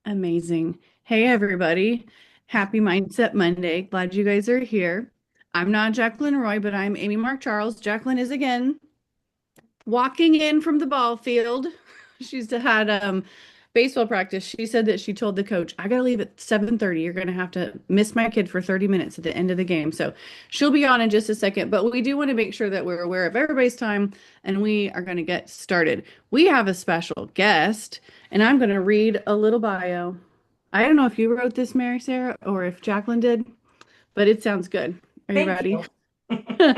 Amazing. Hey, everybody. Happy Mindset Monday. Glad you guys are here. I'm not Jacqueline Roy, but I'm Amy Mark Charles. Jacqueline is again walking in from the ball field. She's had baseball practice. She said that she told the coach, I gotta leave at 7:30. You're gonna have to miss my kid for 30 minutes at the end of the game. So she'll be on in just a second, but we do want to make sure that we're aware of everybody's time and we are gonna get started. We have a special guest, and I'm gonna read a little bio. I don't know if you wrote this, Mary Sarah, or if Jacqueline did, but it sounds good. Are you Thank ready? you.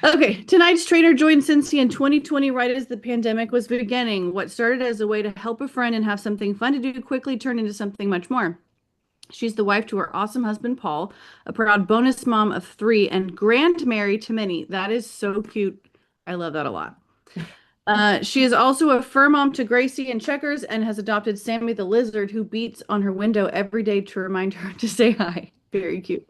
Okay, tonight's trainer joined Scentsy in 2020, right as the pandemic was beginning. What started as a way to help a friend and have something fun to do quickly turned into something much more. She's the wife to her awesome husband, Paul, a proud bonus mom of three, and grandmary to many. That is so cute. I love that a lot. She is also a fur mom to Gracie and Checkers and has adopted Sammy the lizard, who beats on her window every day to remind her to say hi. Very cute.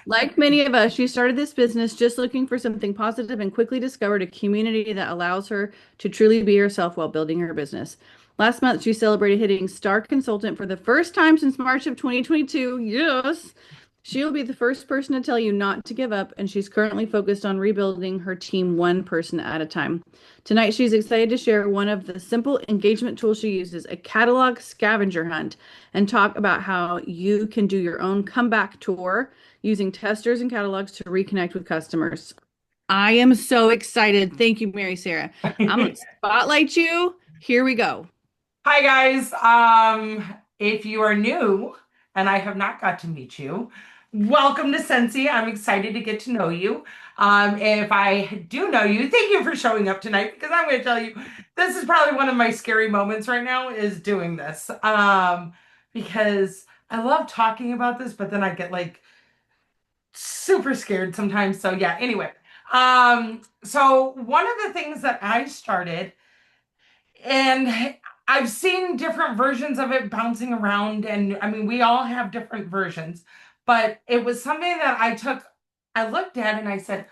Like many of us, she started this business just looking for something positive and quickly discovered a community that allows her to truly be herself while building her business. Last month, she celebrated hitting Star Consultant for the first time since March of 2022. Yes. She'll be the first person to tell you not to give up, and she's currently focused on rebuilding her team one person at a time. Tonight, she's excited to share one of the simple engagement tools she uses, a catalog scavenger hunt, and talk about how you can do your own comeback tour using testers and catalogs to reconnect with customers. I am so excited. Thank you, Mary Sarah. I'm going to spotlight you. Here we go. Hi guys. If you are new and I have not got to meet you, welcome to Scentsy. I'm excited to get to know you. If I do know you, thank you for showing up tonight because I'm going to tell you this is probably one of my scary moments right now is doing this. Because I love talking about this, but then I get like super scared sometimes. So yeah, anyway. So one of the things that I started and I've seen different versions of it bouncing around, and I mean, we all have different versions, but it was something that I looked at and I said,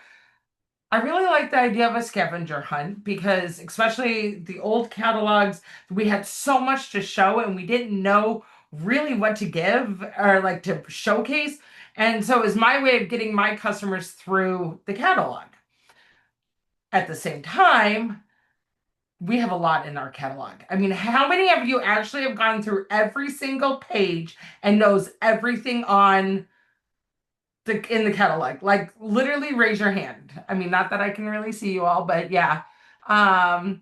I really like the idea of a scavenger hunt because, especially the old catalogs, we had so much to show and we didn't know really what to give or like to showcase. And so it was my way of getting my customers through the catalog. At the same time, we have a lot in our catalog. I mean, how many of you actually have gone through every single page and knows everything on the in the catalog? Like literally raise your hand. I mean, not that I can really see you all, but yeah. Um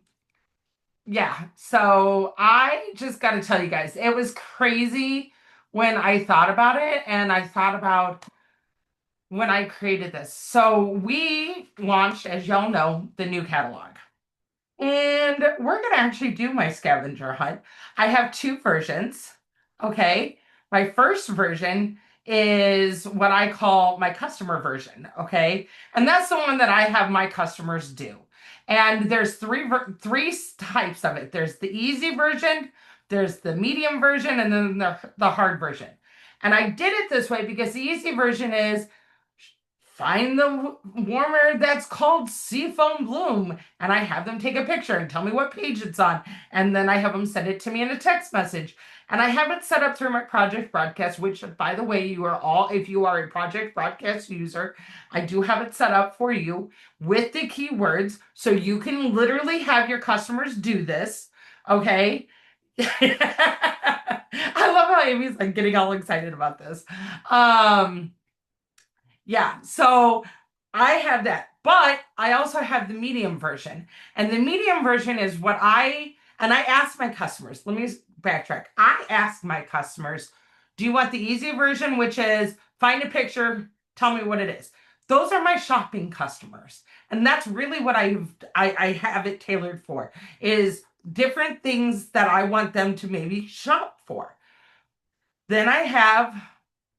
yeah. So I just got to tell you guys, it was crazy when I thought about it and I thought about when I created this. So we launched, as y'all know, the new catalog. And we're going to actually do my scavenger hunt. I have two versions. Okay. My first version is what I call my customer version. Okay. And that's the one that I have my customers do. And there's three types of it. There's the easy version, there's the medium version, and then the hard version. And I did it this way because the easy version is find the warmer that's called Seafoam Bloom. And I have them take a picture and tell me what page it's on. And then I have them send it to me in a text message. And I have it set up through my Project Broadcast, which, by the way, you are all, if you are a Project Broadcast user, I do have it set up for you with the keywords. So you can literally have your customers do this. Okay. I love how Amy's like getting all excited about this. Um, yeah, so I have that, but I also have the medium version. And the medium version is and I ask my customers, let me backtrack. I ask my customers, do you want the easy version, which is find a picture, tell me what it is? Those are my shopping customers. And that's really what I have it tailored for, is different things that I want them to maybe shop for. Then I have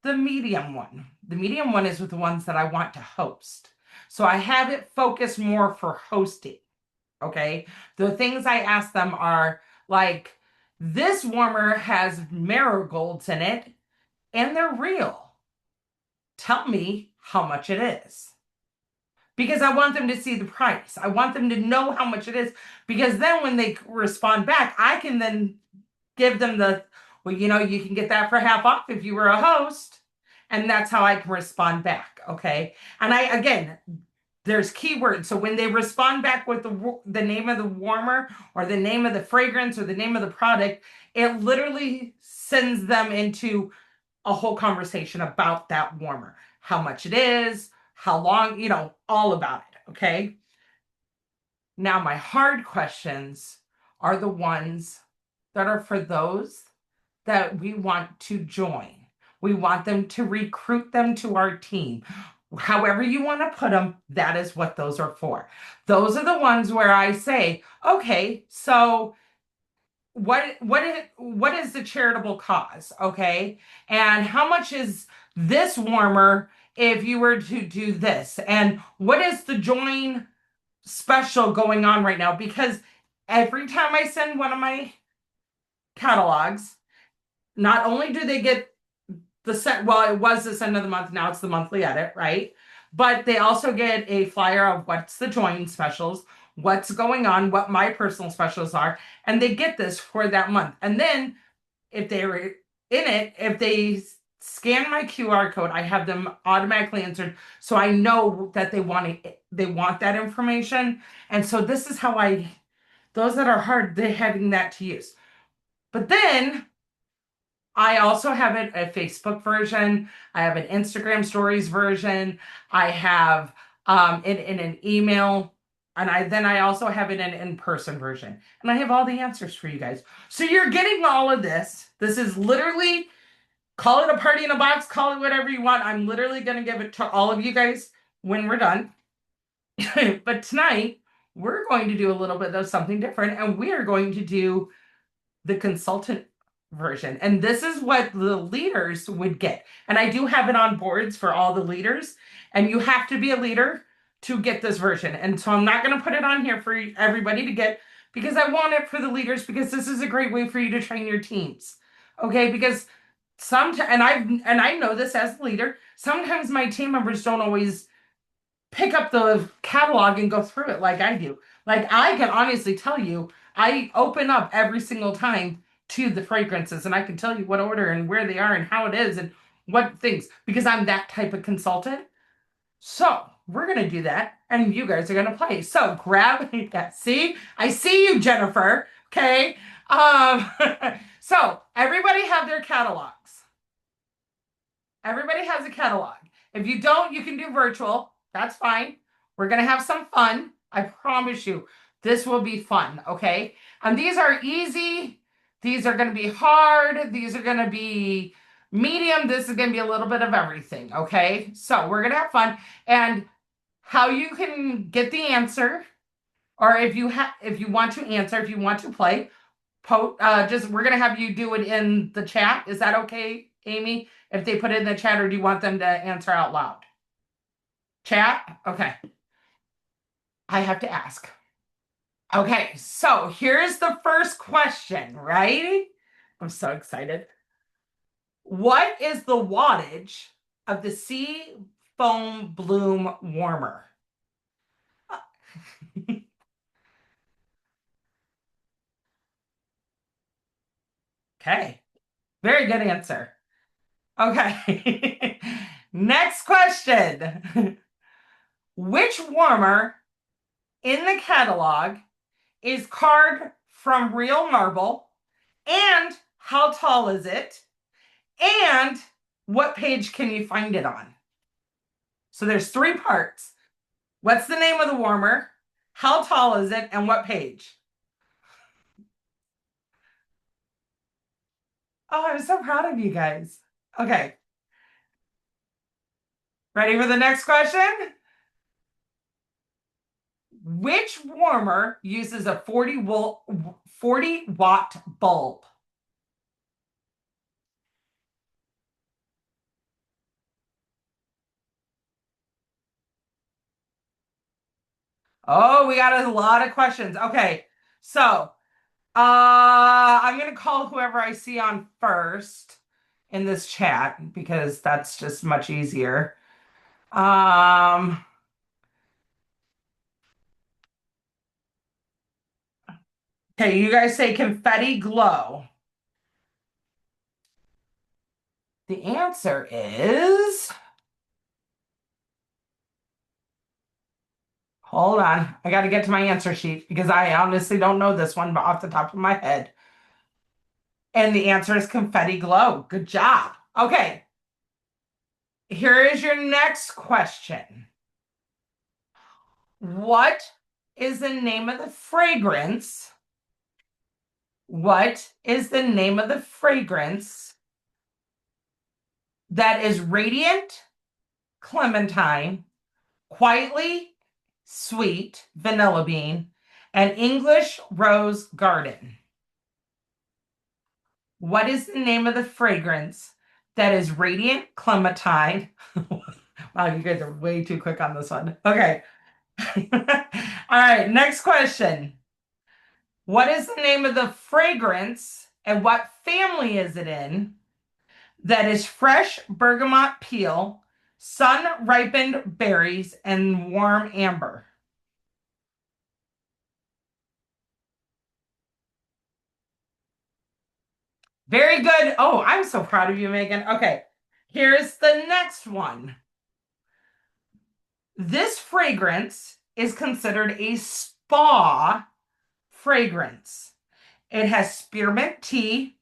the medium one. The medium one is with the ones that I want to host. So I have it focused more for hosting. Okay. The things I ask them are like, this warmer has marigolds in it and they're real. Tell me how much it is. Because I want them to see the price. I want them to know how much it is. Because then when they respond back, I can then give them the Well, you can get that for half off if you were a host. And that's how I can respond back. Okay. And again, there's keywords. So when they respond back with the name of the warmer or the name of the fragrance or the name of the product, it literally sends them into a whole conversation about that warmer, how much it is, how long, all about it. Okay. Now, my hard questions are the ones that are for those that we want to join. We want them to recruit them to our team. However you want to put them, that is what those are for. Those are the ones where I say, okay, so what is the charitable cause? Okay. And how much is this warmer if you were to do this? And what is the join special going on right now? Because every time I send one of my catalogs, not only do they get well, it was this end of the month, now it's the monthly edit, right? But they also get a flyer of what's the join specials, what's going on, what my personal specials are, and they get this for that month. And then if they were in it, if they scan my QR code, I have them automatically answered, so I know that they want that information. And so this is how those that are hard, they're having that to use. But then I also have a Facebook version. I have an Instagram stories version. I have it in an email. And I also have it in an in-person version. And I have all the answers for you guys. So you're getting all of this. This is literally, call it a party in a box, call it whatever you want. I'm literally going to give it to all of you guys when we're done. But tonight, we're going to do a little bit of something different. And we are going to do the consultant version. And this is what the leaders would get. And I do have it on boards for all the leaders. And you have to be a leader to get this version. And so I'm not going to put it on here for everybody to get because I want it for the leaders because this is a great way for you to train your teams. Okay? Because sometimes and I know this as a leader, sometimes my team members don't always pick up the catalog and go through it like I do. Like I can honestly tell you, I open up every single time to the fragrances and I can tell you what order and where they are and how it is and what things because I'm that type of consultant. So we're gonna do that and you guys are gonna play. So grab that. See, I see you, Jennifer. Okay. Um, so everybody have their catalogs. Everybody has a catalog. If you don't, you can do virtual. That's fine. We're going to have some fun. I promise you, this will be fun. Okay. And these are easy. These are going to be hard. These are going to be medium. This is going to be a little bit of everything. Okay. So we're going to have fun. And how you can get the answer, or if you want to answer, if you want to play, just we're gonna have you do it in the chat. Is that okay, Amy? If they put it in the chat, or do you want them to answer out loud? Chat? Okay. I have to ask. Okay, so here's the first question, right? I'm so excited. What is the wattage of the sea foam bloom warmer? Okay, very good answer. Okay. Next question. Which warmer in the catalog is carved from real marble? And how tall is it? And what page can you find it on? So there's three parts. What's the name of the warmer? How tall is it? And what page? Oh, I'm so proud of you guys. Okay. Ready for the next question? Which warmer uses a 40-watt bulb? Oh, we got a lot of questions. Okay. So, I'm gonna call whoever I see on first in this chat because that's just much easier. Um, okay, you guys say confetti glow. The answer is, hold on, I got to get to my answer sheet because I honestly don't know this one off the top of my head. And the answer is confetti glow. Good job. Okay, here is your next question. What is the name of the fragrance? What is the name of the fragrance that is radiant clementine, quietly sweet vanilla bean, and English rose garden? What is the name of the fragrance that is radiant clementine? Wow, you guys are way too quick on this one. Okay. All right, next question. What is the name of the fragrance and what family is it in that is fresh bergamot peel, sun ripened berries, and warm amber? Very good. Oh, I'm so proud of you, Megan. Okay, here's the next one. This fragrance is considered a spa fragrance. It has spearmint tea,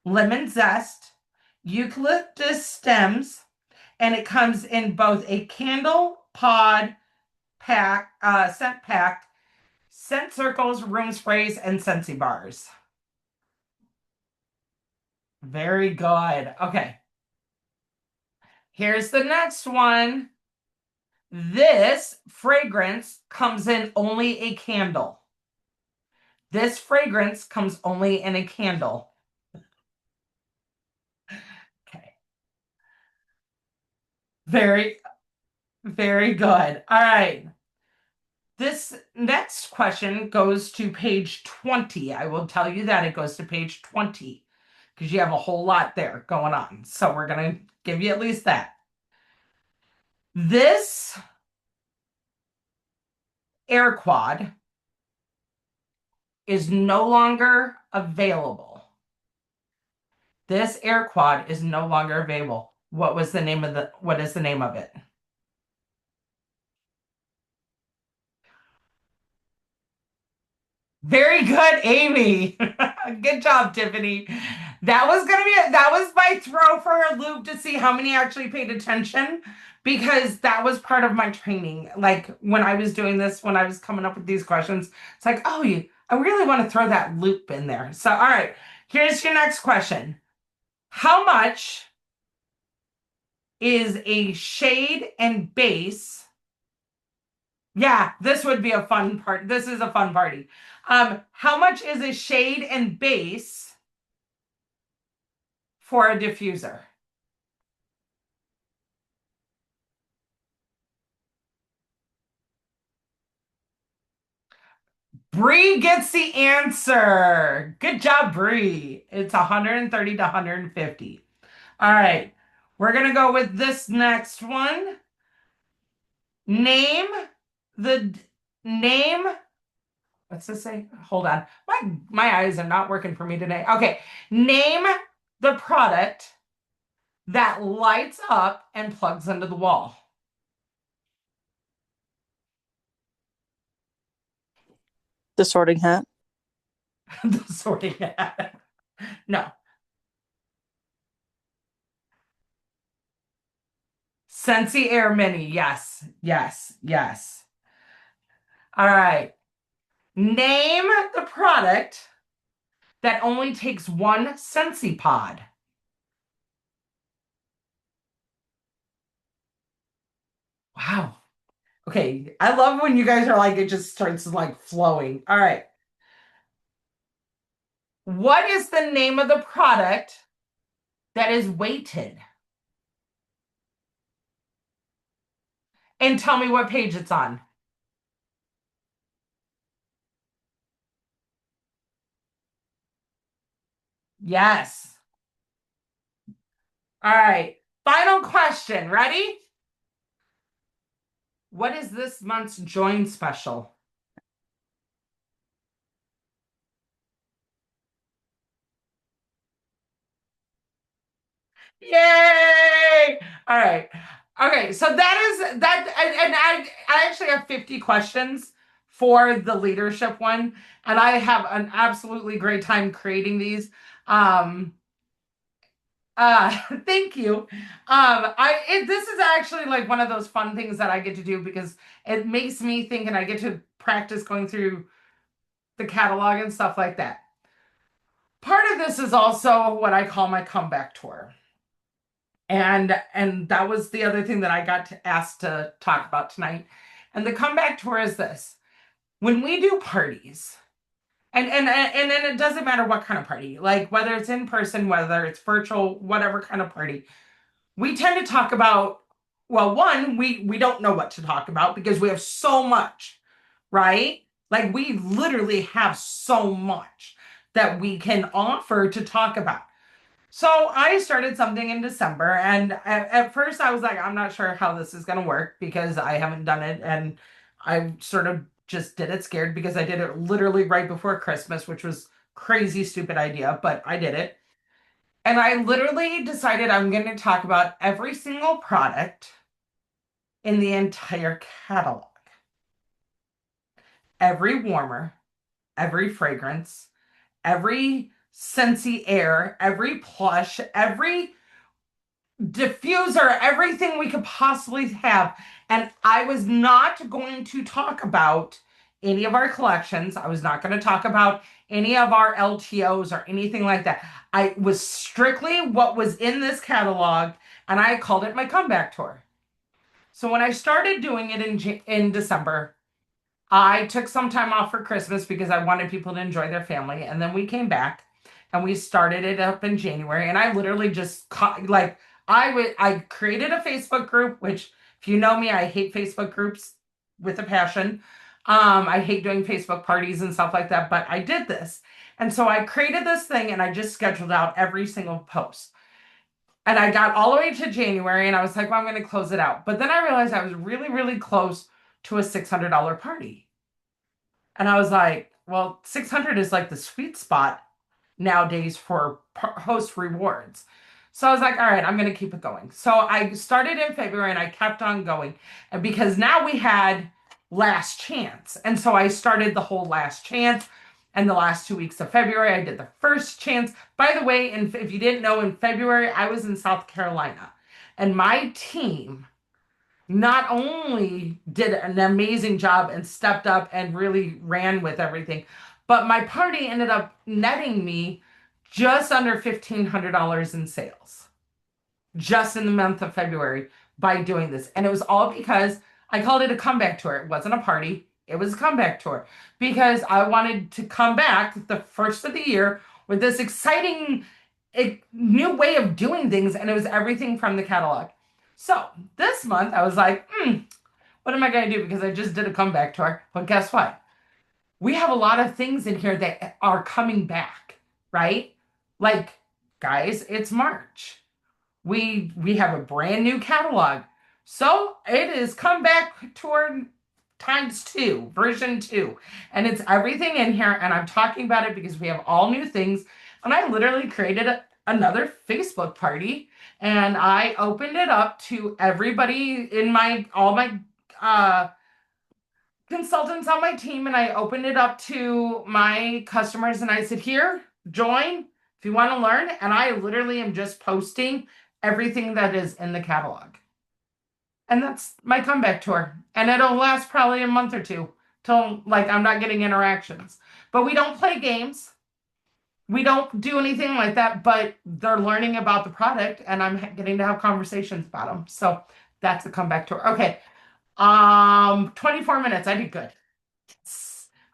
lemon zest, eucalyptus stems, and it comes in both a candle pod pack, scent pack, scent circles, room sprays, and Scentsy bars. Very good. Okay. Here's the next one. This fragrance comes in only a candle. This fragrance comes only in a candle. Okay. Very, very good. All right. This next question goes to page 20. I will tell you that it goes to page 20 because you have a whole lot there going on. So we're going to give you at least that. This air quad is no longer available. This air quad is no longer available. What is the name of it? Very good, Amy. Good job, Tiffany. That was my throw for a loop to see how many actually paid attention because that was part of my training. Like when I was doing this, when I was coming up with these questions, it's like, oh, I really want to throw that loop in there. So, all right, here's your next question. How much is a shade and base? Yeah, this would be a fun part. This is a fun party. How much is a shade and base for a diffuser? Bree gets the answer. Good job, Bree. It's 130 to 150. All right, we're gonna go with this next one. Name the name. What's this say? Hold on. My eyes are not working for me today. Okay, name the product that lights up and plugs into the wall. The Sorting Hat. The sorting hat. No. Scentsy Air Mini. Yes. Yes. Yes. All right. Name the product that only takes one Scentsy pod. Wow. Okay. I love when you guys are like, it just starts like flowing. All right. What is the name of the product that is weighted? And tell me what page it's on. Yes. All right. Final question. Ready? What is this month's join special? Yay! All right. Okay, so that is that, and I actually have 50 questions for the leadership one, and I have an absolutely great time creating these. Um, thank you. This is actually like one of those fun things that I get to do because it makes me think, and I get to practice going through the catalog and stuff like that. Part of this is also what I call my comeback tour. And that was the other thing that I got to asked to talk about tonight. And the comeback tour is this. When we do parties, and then it doesn't matter what kind of party, like whether it's in person, whether it's virtual, whatever kind of party, we tend to talk about, well, one, we don't know what to talk about because we have so much, right? Like we literally have so much that we can offer to talk about. So I started something in December, and at first I was like, I'm not sure how this is going to work because I haven't done it, and I sort of just did it scared because I did it literally right before Christmas, which was crazy stupid idea, but I did it. And I literally decided I'm going to talk about every single product in the entire catalog. Every warmer, every fragrance, every Scentsy air, every plush, every diffuser, everything we could possibly have. And I was not going to talk about any of our collections. I was not going to talk about any of our LTOs or anything like that. I was strictly what was in this catalog, and I called it my comeback tour. So when I started doing it in December, I took some time off for Christmas because I wanted people to enjoy their family. And then we came back and we started it up in January. And I literally just like I created a Facebook group, which if you know me, I hate Facebook groups with a passion. I hate doing Facebook parties and stuff like that, but I did this. And so I created this thing and I just scheduled out every single post. And I got all the way to January and I was like, well, I'm going to close it out. But then I realized I was really, really close to a $600 party. And I was like, well, 600 is like the sweet spot nowadays for host rewards. So I was like, all right, I'm going to keep it going. So I started in February and I kept on going. And because now we had last chance. And so I started the whole last chance. And the last 2 weeks of February, I did the first chance. By the way, and if you didn't know, in February, I was in South Carolina. And my team not only did an amazing job and stepped up and really ran with everything, but my party ended up netting me just under $1,500 in sales just in the month of February by doing this. And it was all because I called it a comeback tour. It wasn't a party, it was a comeback tour because I wanted to come back the first of the year with this exciting new way of doing things. And it was everything from the catalog. So this month I was like, what am I going to do? Because I just did a comeback tour. But guess what? We have a lot of things in here that are coming back, right? Like, guys, it's March. We have a brand new catalog. So it is comeback tour times two, version two. And it's everything in here. And I'm talking about it because we have all new things. And I literally created another Facebook party and I opened it up to everybody in all my uh, consultants on my team. And I opened it up to my customers and I said, here, join if you want to learn. And I literally am just posting everything that is in the catalog. And that's my comeback tour. And it'll last probably a month or two till like I'm not getting interactions. But we don't play games. We don't do anything like that, but they're learning about the product and I'm getting to have conversations about them. So that's a comeback tour. Okay. 24 minutes. I did good.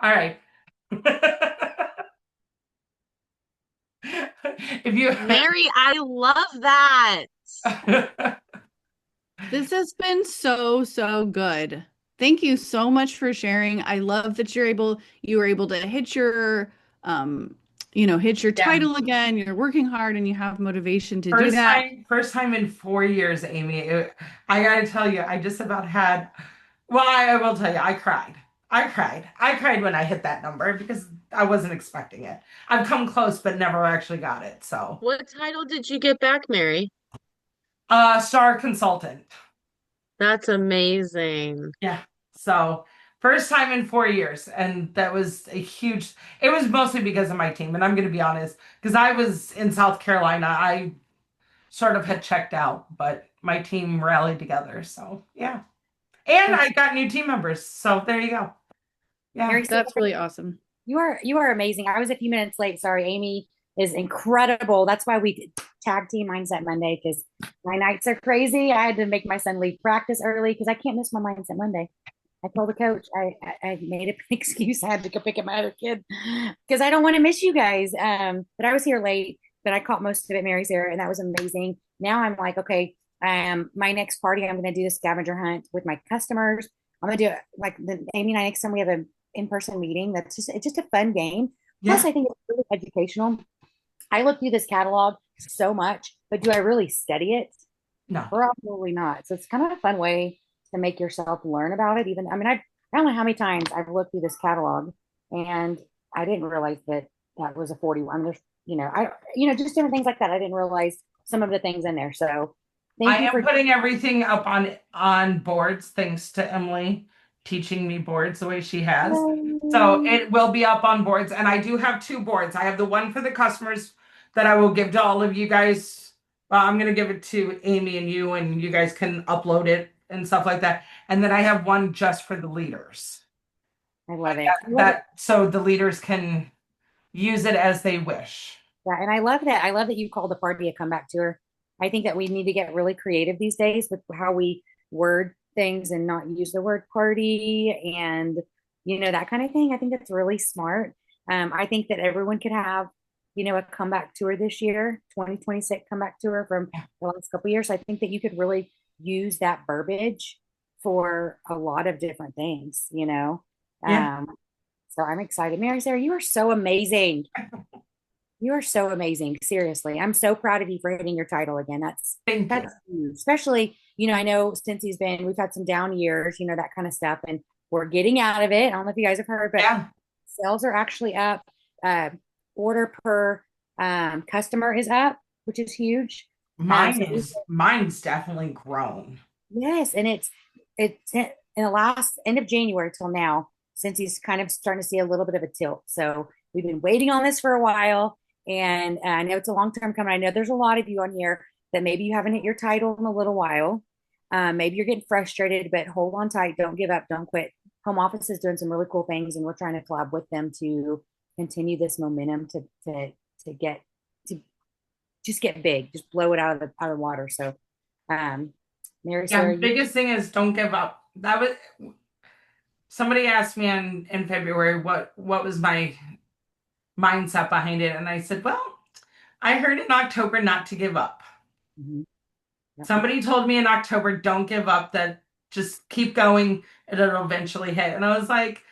All right. If you Mary, I love that. This has been so, so good. Thank you so much for sharing. I love that you were able to hit your, hit your Yeah. title again. You're working hard and you have motivation to do that. First time in 4 years, Amy. I gotta tell you, I just about had. Well, I will tell you, I cried. I cried. I cried when I hit that number because I wasn't expecting it. I've come close, but never actually got it. So What title did you get back, Mary? Star consultant. That's amazing. Yeah. So first time in 4 years. And that was a huge, it was mostly because of my team. And I'm going to be honest, because I was in South Carolina, I sort of had checked out, but my team rallied together. So yeah. And I got new team members. So there you go. Yeah. Mary, That's really awesome. you are amazing. I was a few minutes late. Sorry. Amy is incredible. That's why we tag team Mindset Monday, because my nights are crazy. I had to make my son leave practice early because I can't miss my Mindset Monday. I told the coach I made an excuse. I had to go pick up my other kid because I don't want to miss you guys. But I was here late, but I caught most of it. Mary's here, and that was amazing. Now I'm like, okay, my next party, I'm going to do the scavenger hunt with my customers. I'm going to do it like Amy and I, next time we have an in-person meeting. It's just a fun game. Plus, Yeah. I think it's really educational. I look through this catalog so much, but do I really study it? No. Probably not. So it's kind of a fun way to make yourself learn about it. Even, I mean, I don't know how many times I've looked through this catalog and I didn't realize that that was a 41. There's, just different things like that. I didn't realize some of the things in there. So I thank you am for, putting everything up on boards, thanks to Emily teaching me boards the way she has. So it will be up on boards, and I do have two boards. I have the one for the customers that I will give to all of you guys. Well, I'm gonna give it to Amy and you guys can upload it and stuff like that. And then I have one just for the leaders. I love it. That so the leaders can use it as they wish. Yeah, and I love that. I love that you call the party a comeback tour. I think that we need to get really creative these days with how we word things and not use the word party and that kind of thing. I think that's really smart. I think that everyone could have a comeback tour this year, 2026 comeback tour from the last couple of years. I think that you could really use that verbiage for a lot of different things. Yeah. So I'm excited. Mary Sarah, you are so amazing. You are so amazing. Seriously. I'm so proud of you for hitting your title again. Thank you. Huge. Especially, I know since we've had some down years, that kind of stuff, and we're getting out of it. I don't know if you guys have heard, but Yeah. sales are actually up. Order per customer is up, which is huge. Mine's definitely grown. Yes, and it's in the last end of January till now, since he's kind of starting to see a little bit of a tilt. So we've been waiting on this for a while, and I know it's a long term coming. I know there's a lot of you on here that maybe you haven't hit your title in a little while. Maybe you're getting frustrated, but hold on tight. Don't give up. Don't quit. Home office is doing some really cool things, and we're trying to collab with them to continue this momentum to get to just get big, just blow it out of the water. So, Mary, Sarah, Biggest thing is don't give up. That was somebody asked me in February what was my mindset behind it, and I said, well, I heard in October not to give up. Mhm. Yep. Somebody told me in October, don't give up, that just keep going and it'll eventually hit. And I was like,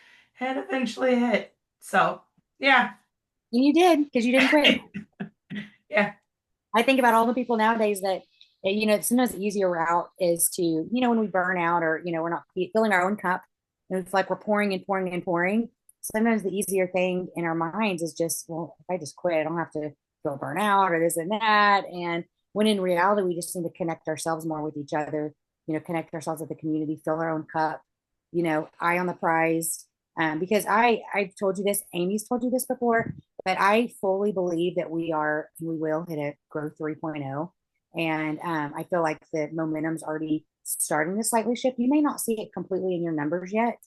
it eventually hit. So yeah. And you did, because you didn't quit. Yeah. I think about all the people nowadays that, sometimes the easier route is to, when we burn out or, we're not filling our own cup and it's like we're pouring and pouring and pouring. Sometimes the easier thing in our minds is just, well, if I just quit, I don't have to feel burnout or this and that. And when in reality, we just need to connect ourselves more with each other, connect ourselves with the community, fill our own cup, eye on the prize. Because I've told you this, Amy's told you this before, but I fully believe that we will hit a growth 3.0. And I feel like the momentum's already starting to slightly shift. You may not see it completely in your numbers yet.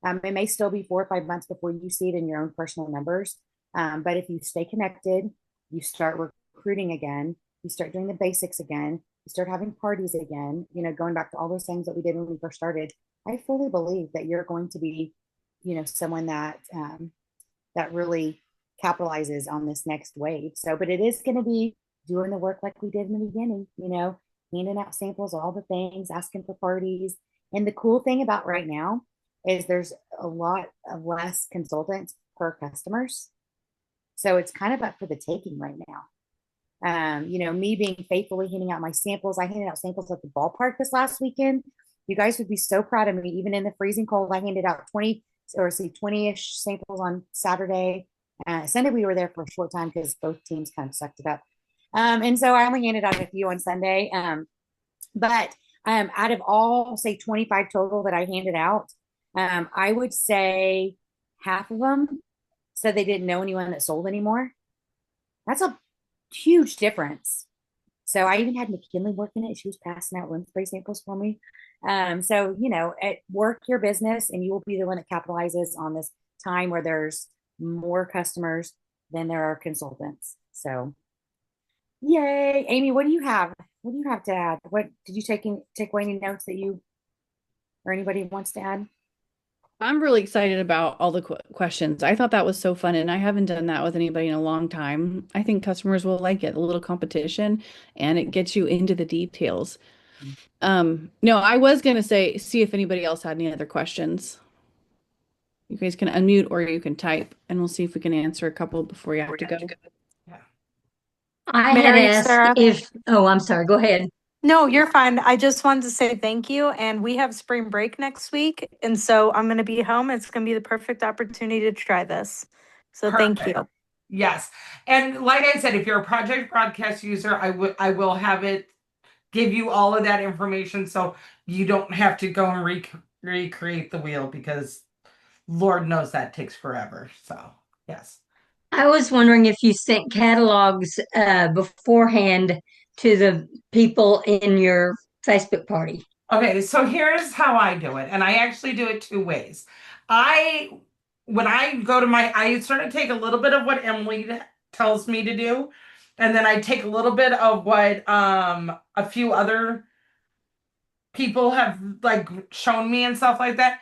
It may still be 4 or 5 months before you see it in your own personal numbers. But if you stay connected, you start recruiting again, you start doing the basics again, you start having parties again, going back to all those things that we did when we first started. I fully believe that you're going to be, someone that that really capitalizes on this next wave. So, but it is going to be doing the work like we did in the beginning, handing out samples, all the things, asking for parties. And the cool thing about right now is there's a lot of less consultants per customers. So it's kind of up for the taking right now. Me being faithfully handing out my samples. I handed out samples at the ballpark this last weekend. You guys would be so proud of me. Even in the freezing cold, I handed out 20-ish samples on Saturday. Sunday we were there for a short time because both teams kind of sucked it up. And so I only handed out a few on Sunday. But out of all, say 25 total that I handed out, I would say half of them said they didn't know anyone that sold anymore. That's a huge difference. So I even had McKinley working it. She was passing out room spray samples for me. So work your business, and you will be the one that capitalizes on this time where there's more customers than there are consultants. So yay. Amy, what do you have? What do you have to add? What did you take away any notes that you or anybody wants to add? I'm really excited about all the questions. I thought that was so fun, and I haven't done that with anybody in a long time. I think customers will like it, a little competition, and it gets you into the details. No, I was gonna say, see if anybody else had any other questions. You guys can unmute or you can type, and we'll see if we can answer a couple before you have to go. Yeah. I had Mary, asked Sarah. if, oh, I'm sorry, go ahead. No, you're fine. I just wanted to say thank you. And we have spring break next week. And so I'm going to be home. It's going to be the perfect opportunity to try this. So thank you. Perfect. Yes. And like I said, if you're a Project Broadcast user, I will have it give you all of that information so you don't have to go and recreate the wheel because Lord knows that takes forever. So, yes. I was wondering if you sent catalogs beforehand to the people in your Facebook party. Okay, so here's how I do it, and I actually do it two ways. I when I go to I sort of take a little bit of what Emily tells me to do, and then I take a little bit of what a few other people have like shown me and stuff like that.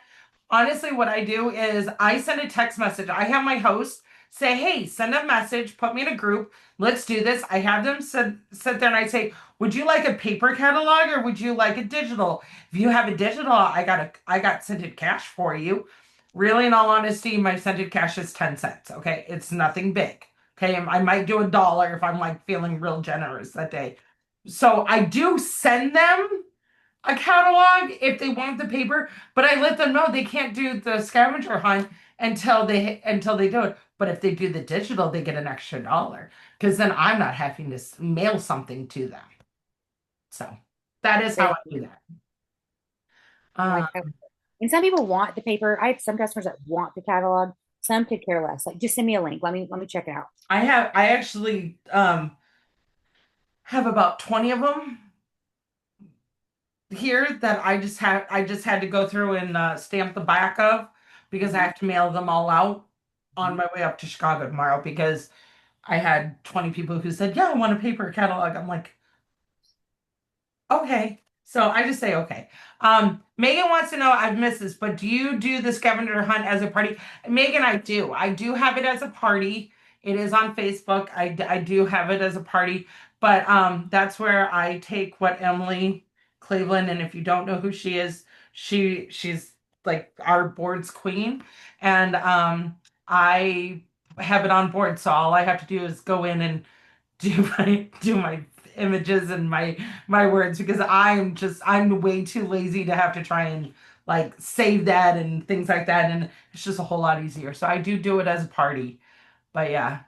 Honestly, what I do is I send a text message. I have my host say, "Hey, send a message, put me in a group. Let's do this." I have them sit there and I say, "Would you like a paper catalog or would you like a digital? If you have a digital, I got scented cash for you." Really, in all honesty, my scented cash is 10 cents. Okay, it's nothing big. Okay, I might do $1 if I'm like feeling real generous that day. So I do send them a catalog if they want the paper, but I let them know they can't do the scavenger hunt until they do it. But if they do the digital, they get an extra $1 because then I'm not having to mail something to them. So that is how I do that. Like that. And some people want the paper. I have some customers that want the catalog. Some could care less. Like, just send me a link. Let me check it out. I actually have about 20 of them here that I just had to go through and stamp the back of because I have to mail them all out on my way up to Chicago tomorrow because I had 20 people who said, "Yeah, I want a paper catalog." I'm like, "Okay." So I just say okay. Megan wants to know, I've missed this, but do you do the scavenger hunt as a party? Megan, I do. I do have it as a party. It is on Facebook. I do have it as a party, but that's where I take what Emily Cleveland, and if you don't know who she is, she's like our board's queen, and I have it on board. So all I have to do is go in and do my images and my words because I'm way too lazy to have to try and like save that and things like that, and it's just a whole lot easier. So I do it as a party. But yeah.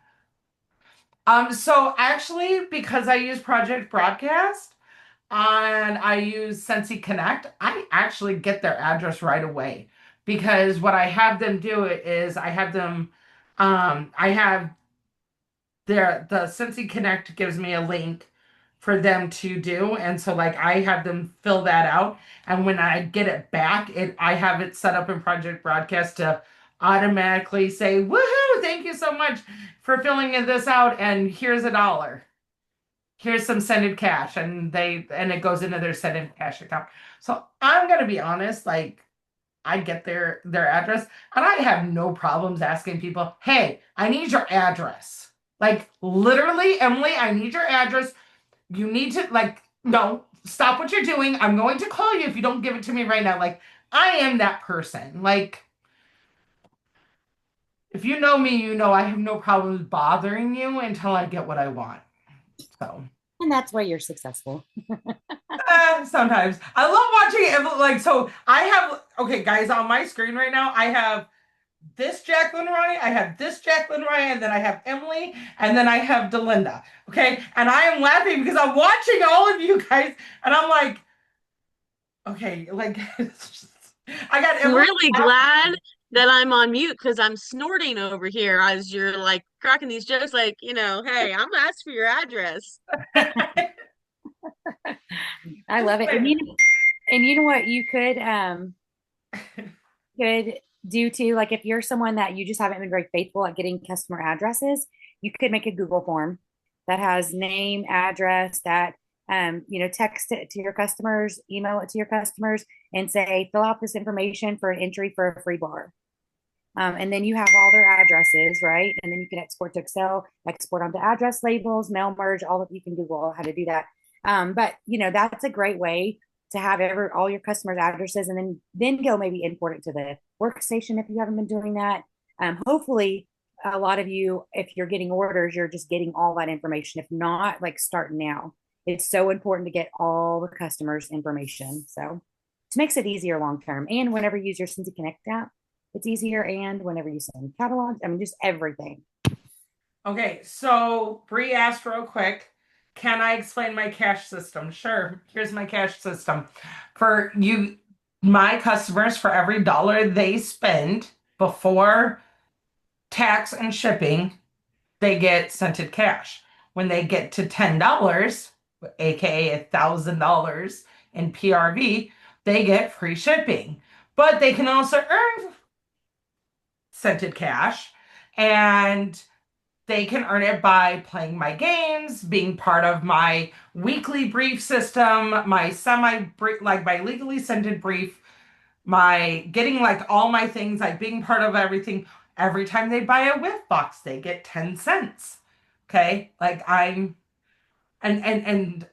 So actually, because I use Project Broadcast and I use Scentsy Connect, I actually get their address right away. Because what I have them do it is I have the Scentsy Connect gives me a link for them to do. And so like I have them fill that out. And when I get it back, I have it set up in Project Broadcast to automatically say, "Woohoo, thank you so much for filling this out. And here's $1. Here's some sended cash." And it goes into their sended cash account. So I'm gonna be honest, like I get their address and I have no problems asking people, "Hey, I need your address." Like literally, Emily, I need your address. You need to like no, stop what you're doing. I'm going to call you if you don't give it to me right now. Like I am that person. Like if you know me, you know I have no problems bothering you until I get what I want. So And that's why you're successful. sometimes I love watching it. Like so, I have okay, guys, on my screen right now. I have this Jacqueline Roy, I have this Jacqueline Roy, and then I have Emily, and then I have Delinda. Okay, and I am laughing because I'm watching all of you guys, and I'm like, Okay, like it's just, I got I'm everyone really glad that I'm on mute because I'm snorting over here as you're like cracking these jokes, like, hey, I'm gonna ask for your address. laughing. I Just love it. And saying. you know what you could do too, like if you're someone that you just haven't been very faithful at getting customer addresses, you could make a Google form that has name, address, that text it to your customers, email it to your customers, and say, fill out this information for an entry for a free bar. And then you have all their addresses, right? And then you can export to Excel, export onto address labels, mail merge, all of you can Google how to do that. But that's a great way to have all your customers' addresses, and then go maybe import it to the workstation if you haven't been doing that. Hopefully, a lot of you, if you're getting orders, you're just getting all that information. If not, like start now. It's so important to get all the customers' information. So it makes it easier long term. And whenever you use your Scentsy Connect app, it's easier. And whenever you send catalogs, I mean, just everything. Okay, so Bree asked real quick, can I explain my cash system? Sure. Here's my cash system. For you, my customers, for every dollar they spend before tax and shipping, they get scented cash. When they get to $10, aka $1,000 in PRV, they get free shipping. But they can also earn scented cash, and they can earn it by playing my games, being part of my weekly brief system, my semi brief, like my legally scented brief, my getting like all my things, like being part of everything. Every time they buy a whiff box, they get 10 cents. Okay? Like I'm and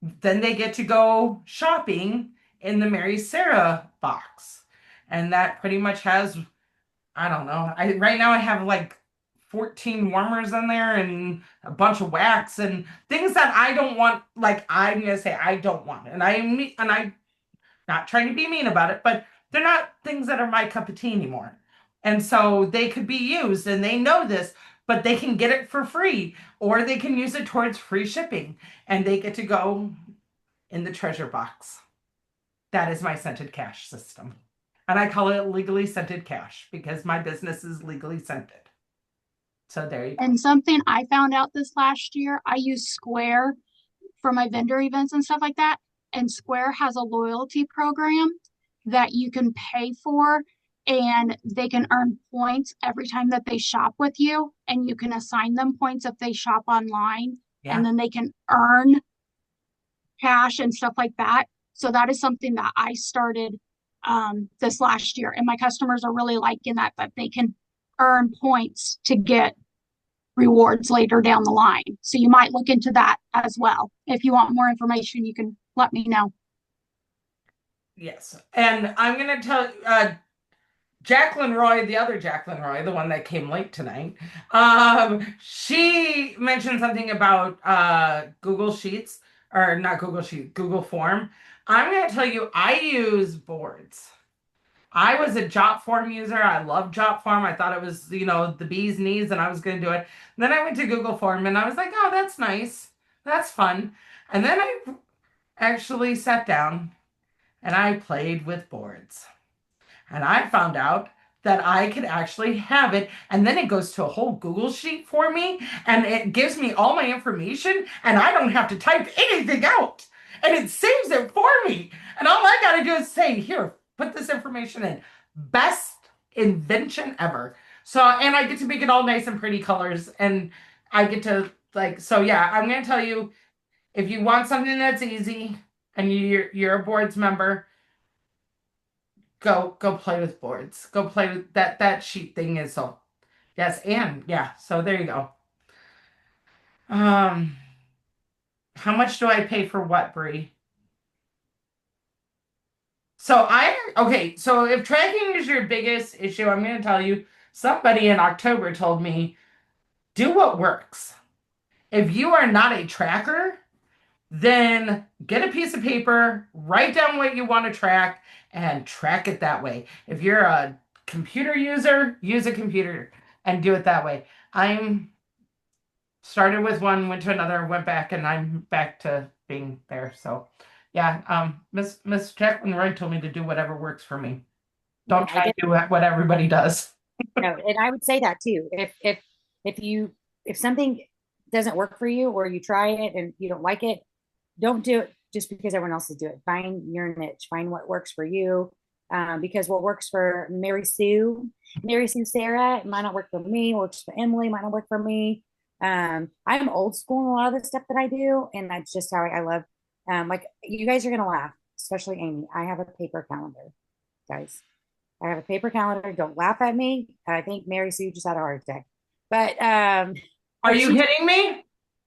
then they get to go shopping in the Mary Sarah box. And that pretty much has, I don't know. Right now I have like 14 warmers in there and a bunch of wax and things that I don't want. Like I'm gonna say I don't want, and I'm not trying to be mean about it, but they're not things that are my cup of tea anymore. And so they could be used, and they know this, but they can get it for free, or they can use it towards free shipping, and they get to go in the treasure box. That is my scented cash system. And I call it legally scented cash because my business is legally scented. So there you go. And something I found out this last year, I use Square for my vendor events and stuff like that. And Square has a loyalty program that you can pay for, and they can earn points every time that they shop with you. And you can assign them points if they shop online, Yeah. and then they can earn cash and stuff like that. So that is something that I started this last year. And my customers are really liking that they can earn points to get rewards later down the line. So you might look into that as well. If you want more information, you can let me know. Yes. And I'm going to tell Jacqueline Roy, the other Jacqueline Roy, the one that came late tonight, she mentioned something about Google Sheets, or not Google Sheets, Google Form. I'm going to tell you, I use boards. I was a Jot Form user. I love Jot Form. I thought it was, the bee's knees, and I was going to do it. And then I went to Google Form, and I was like, oh, that's nice. That's fun. And then I actually sat down and I played with boards. And I found out that I could actually have it, and then it goes to a whole Google sheet for me, and it gives me all my information, and I don't have to type anything out. And it saves it for me. And all I got to do is say, here, put this information in. Best invention ever. So, and I get to make it all nice and pretty colors, and I get to, so yeah, I'm going to tell you, if you want something that's easy and you're a boards member, go play with boards. Go play with that sheet thing is so. Yes, and yeah, so there you go. How much do I pay for what, Bree? So if tracking is your biggest issue, I'm going to tell you, somebody in October told me, do what works. If you are not a tracker, then get a piece of paper, write down what you want to track, and track it that way. If you're a computer user, use a computer and do it that way. I'm started with one, went to another, went back, and I'm back to being there. So Yeah, Miss Jacqueline Wright told me to do whatever works for me. And Don't I try to get do what everybody does. no, and I would say that too. If you if something doesn't work for you or you try it and you don't like it, don't do it just because everyone else is doing it. Find your niche, find what works for you. Because what works for Mary Sue Sarah, it might not work for me, works for Emily, might not work for me. I'm old school in a lot of the stuff that I do, and that's just how I love. Like you guys are gonna laugh, especially Amy. I have a paper calendar, guys. I have a paper calendar. Don't laugh at me. I think Mary Sue just had a heart attack. But Are you she, kidding me?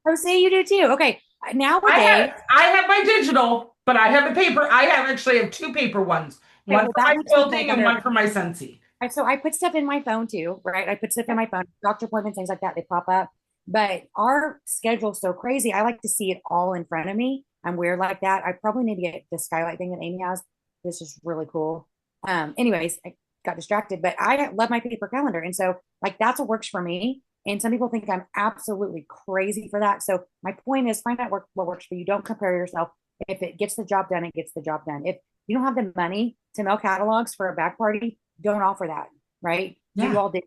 oh, see, you do too. Okay, nowadays, I have my digital, but I have a paper. I actually have two paper ones. okay, One well, for that my makes me feel quilting and better. one for my Scentsy. So I put stuff in my phone too, right? I put stuff in my phone, doctor appointments, things like that. They pop up. But our schedule's so crazy. I like to see it all in front of me. I'm weird like that. I probably need to get the skylight thing that Amy has. This is really cool. Anyways, I got distracted, but I love my paper calendar. And so like that's what works for me. And some people think I'm absolutely crazy for that. So my point is find out what works for you. Don't compare yourself. If it gets the job done, it gets the job done. If you don't have the money to mail catalogs for a bag party, don't offer that, right? Yeah. You all did.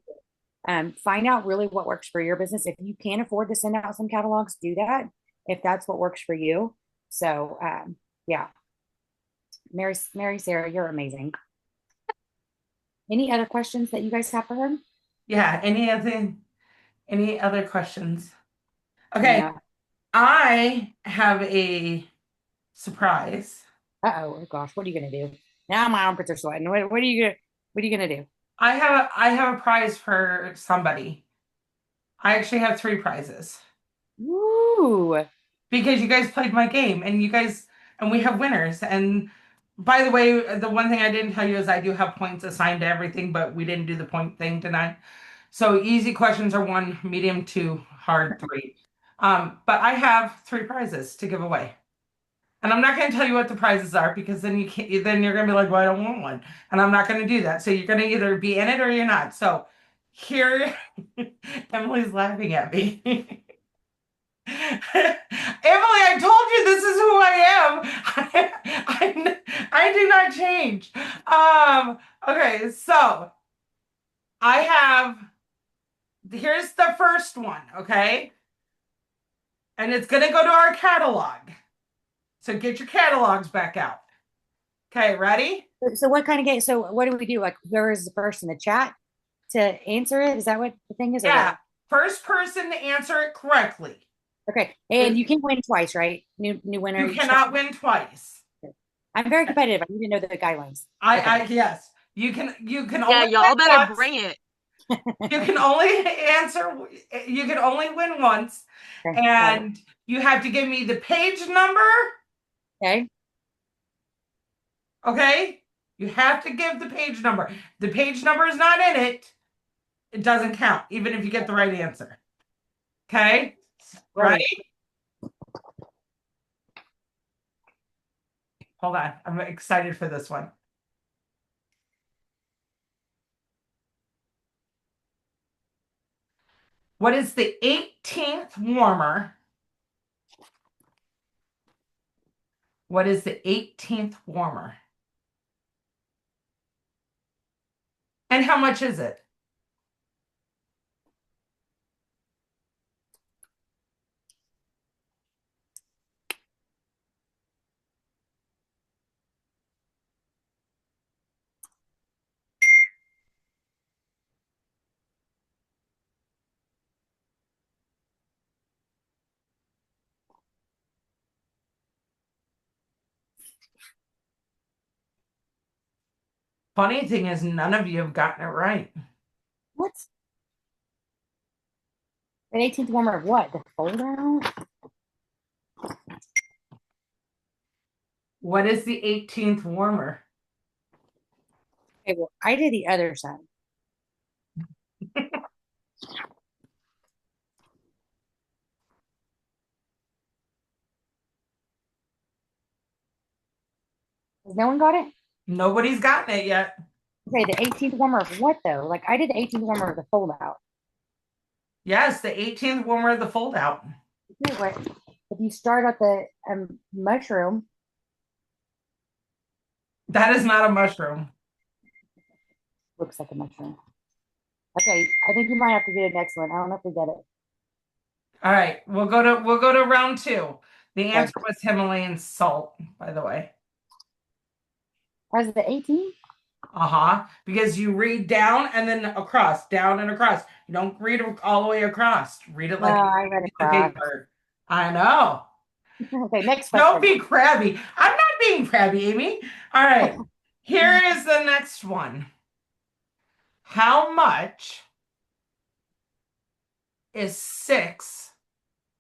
Find out really what works for your business. If you can't afford to send out some catalogs, do that if that's what works for you. So, yeah, Mary Sarah, you're amazing. Any other questions that you guys have for her? Yeah. Any other questions? Okay. No. I have a surprise. Oh gosh, what are you gonna do? Now my armpits are sweating. What are you gonna do? I have a prize for somebody. I actually have three prizes Woo! because you guys played my game and we have winners. And by the way, the one thing I didn't tell you is I do have points assigned to everything, but we didn't do the point thing tonight. So easy questions are 1, medium 2, hard 3. But I have three prizes to give away. And I'm not going to tell you what the prizes are because then then you're going to be like, well, I don't want one. And I'm not going to do that. So you're going to either be in it or you're not. So here, Emily's laughing at me. Emily, I told you this is who I am. I do not change. Okay, so I have, here's the first one, okay? And it's going to go to our catalog. So get your catalogs back out. Okay, ready? So what kind of game? So what do we do? Like whoever is the first in the chat to answer it? Is that what the thing is? Yeah, first person to answer it correctly. Okay, and you can win twice, right? New winner. You cannot win twice. I'm very competitive. I need to know the guidelines. I yes. You can Yeah, only y'all win better once. bring it. You can only you can only win once. Okay. And you have to give me the page number. Okay. Okay? You have to give the page number. The page number is not in it. It doesn't count, even if you get the right answer. Okay? Ready? Hold on. I'm excited for this one. What is the 18th warmer? What is the 18th warmer? And how much is it? Funny thing is, none of you have gotten it right. What? An 18th warmer of what? The fold out? What is the 18th warmer? Okay, well, I did the other side. Has no one got it? Nobody's gotten it yet. Okay, the 18th warmer of what though? Like I did the 18th warmer of the fold out. Yes, the 18th warmer of the fold out. Okay, what? If you start at the mushroom, That is not a mushroom. Looks like a mushroom. Okay, I think you might have to do the next one. I don't know if we get it. All right, we'll go to round two. The Okay. answer was Himalayan salt, by the way. Was it 18? Because you read down and then across, down and across. You don't read all the way across. Read it Well, like I read a piece of across. paper. I know. Okay, next Don't question. be crabby. I'm not being crabby, Amy. All right. Here is the next one. How much is 6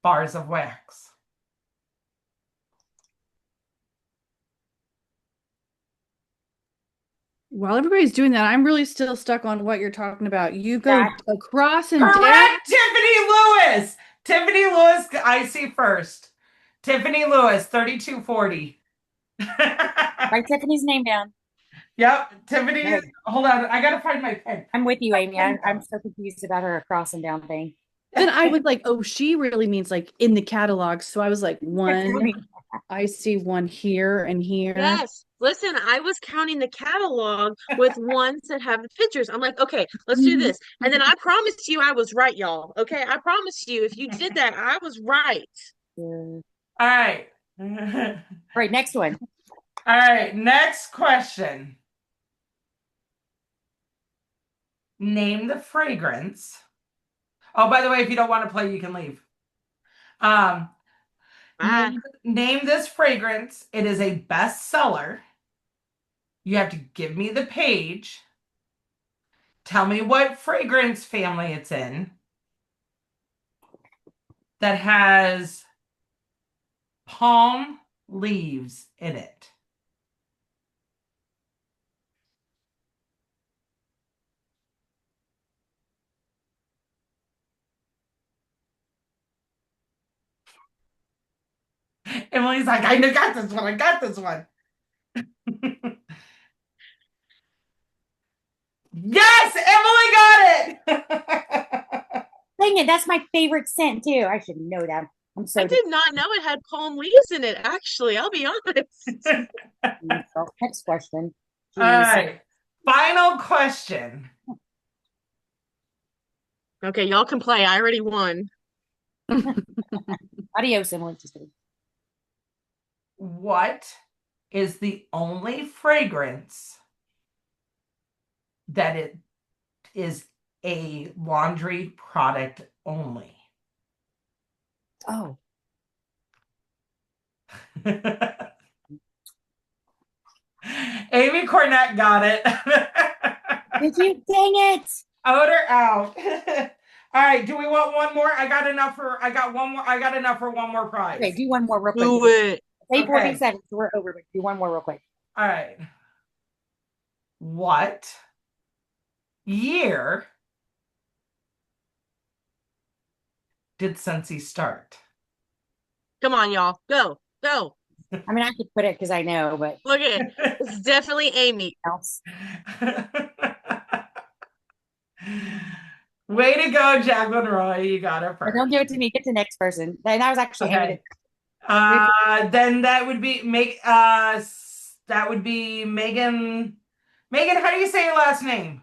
bars of wax? While everybody's doing that, I'm really still stuck on what you're talking about. You go That- across and down. Correct, Tiffany Lewis. Tiffany Lewis, I see first. Tiffany Lewis, 3240. Write Tiffany's name down. Yep, Tiffany. Right. Hold on, I gotta find my pen. I'm with you, Amy. I'm so confused about her across and down thing. Then I was like, oh, she really means like in the catalog. So I was like, one, I see one here and here. Yes. Listen, I was counting the catalog with ones that have the pictures. I'm like, okay, let's do this. And then I promised you I was right, y'all. Okay, I promised you if you did that, I was right. Yeah. All right. All right, next one. All right, next question. Name the fragrance. Oh, by the way, if you don't want to play, you can leave. Bye. Name this fragrance. It is a bestseller. You have to give me the page. Tell me what fragrance family it's in that has palm leaves in it. Emily's like, I got this one. I got this one. Yes, Emily got it. Dang it, that's my favorite scent too. I should know that. I'm so I did not know it had palm leaves in it, actually. I'll be honest. Next question. All right. Final question. Okay, y'all can play. I already won. Adios, Emily. Just kidding. What is the only fragrance that it is a laundry product only? Oh, Amy Cornett got it. did you? Dang it. Odor out. All right, do we want one more? I got enough for one more prize. Okay, do one more real quick. Do it. 8:47, so we're over, but do one more real quick. All right. What year did Scentsy start? Come on, y'all. Go. Go. I mean, I could put it because I know, but Look at it. It's definitely Amy. else. Way to go, Jacqueline Roy. You got it Or first. don't give it to me. Get to the next person. That was actually Amy. Okay. Then that would be Megan. Megan, how do you say your last name?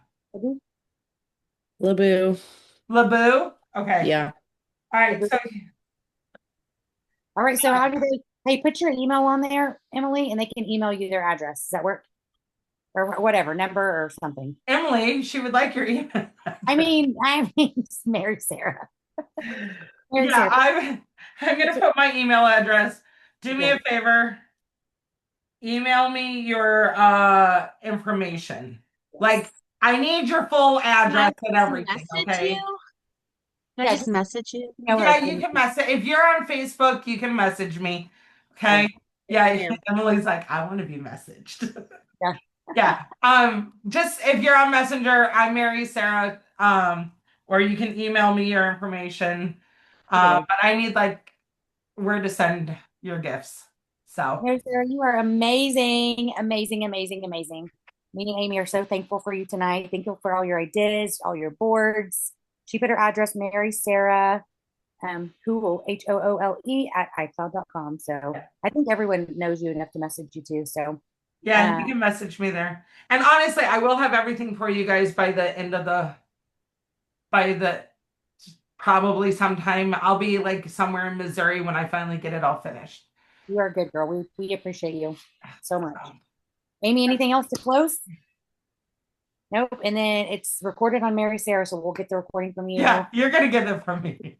LeBoo. LeBoo? Okay. Yeah. All right. So All right, so how do they? Hey, put your email on there, Emily, and they can email you their address. Does that work? Or whatever, number or something. Emily, she would like your email. I mean, it's Mary Sarah. Mary Yeah, Sarah. I'm gonna put my email address. Do me a favor. Email me your information. Like, I need your full address and everything. Okay. Can I just message you? Yeah, you can message. If you're on Facebook, you can message me. Okay. Yeah. Emily's like, I want to be messaged. Yeah. Yeah. Just if you're on Messenger, I'm Mary Sarah. Or you can email me your information. But I need like where to send your gifts. So Mary Sarah, you are amazing, amazing, amazing, amazing. Me and Amy are so thankful for you tonight. Thank you for all your ideas, all your boards. She put her address, Mary Sarah, Hoole, HOOLE at iCloud.com. So I think everyone knows you enough to message you too. So Yeah, you can message me there. And honestly, I will have everything for you guys by the end of by the probably sometime. I'll be like somewhere in Missouri when I finally get it all finished. You are a good girl. We appreciate you so much. Amy, anything else to close? Nope. And then it's recorded on Mary Sarah, so we'll get the recording from you. Yeah, you're gonna get it from me.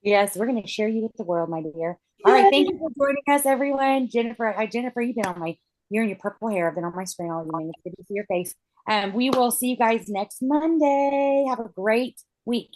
Yes, we're gonna share you with the world, my dear. All right, thank you for joining us, everyone. Jennifer, Jennifer, you've been on my you and your purple hair have been on my screen all evening. It's good to see your face. We will see you guys next Monday. Have a great week.